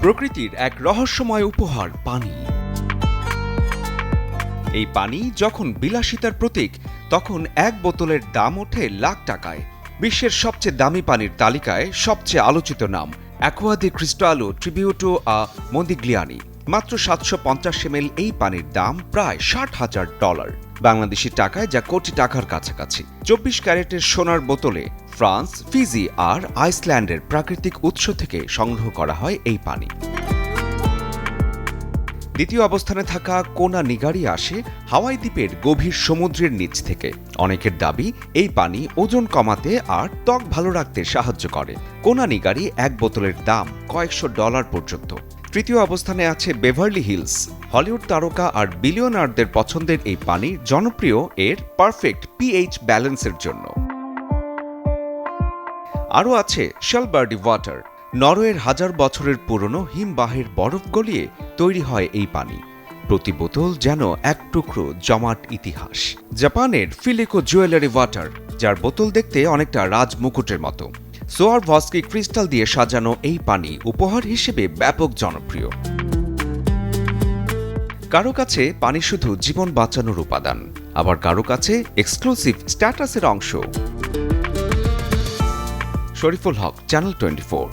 প্রকৃতির এক রহস্যময় উপহার পানি। এই পানি যখন বিলাসিতার প্রতীক, তখন এক বোতলের দাম ওঠে লাখ টাকায়। বিশ্বের সবচেয়ে দামি পানির তালিকায় সবচেয়ে আলোচিত নাম অ্যাকুয়া দি ক্রিস্টালো ট্রিবিউটো আ মন্দিগ্লিয়ানি। মাত্র 750 ml এই পানির দাম প্রায় $60,000, বাংলাদেশি টাকায় যা কোটি টাকার কাছাকাছি। 24 ক্যারেটের সোনার বোতলে ফ্রান্স, ফিজি আর আইসল্যান্ডের প্রাকৃতিক উৎস থেকে সংগ্রহ করা হয় এই পানি। দ্বিতীয় অবস্থানে থাকা কোনা নিগারি আসে হাওয়াই দ্বীপের গভীর সমুদ্রের নিচ থেকে। অনেকের দাবি এই পানি ওজন কমাতে আর ত্বক ভালো রাখতে সাহায্য করে। কোনা নিগারি এক বোতলের দাম কয়েকশো ডলার পর্যন্ত। তৃতীয় অবস্থানে আছে বেভারলি হিলস। হলিউড তারকা আর বিলিয়নারদের পছন্দের এই পানি জনপ্রিয় এর পারফেক্ট পিএইচ ব্যালেন্সের জন্য। আরও আছে শেলবার্ডি ওয়াটার। নরওয়ের হাজার বছরের পুরনো হিমবাহের বরফ গলিয়ে তৈরি হয় এই পানি। প্রতি বোতল যেন এক টুকরো জমাট ইতিহাস। জাপানের ফিলিকো জুয়েলারি ওয়াটার, যার বোতল দেখতে অনেকটা রাজমুকুটের মতো। সোয়ারভস্কি ক্রিস্টাল দিয়ে সাজানো এই পানি উপহার হিসেবে ব্যাপক জনপ্রিয়। কারো কাছে পানি শুধু জীবন বাঁচানোর উপাদান, আবার কারো কাছে এক্সক্লুসিভ স্ট্যাটাসের অংশ। শরীফুল হক, চ্যানেল 24।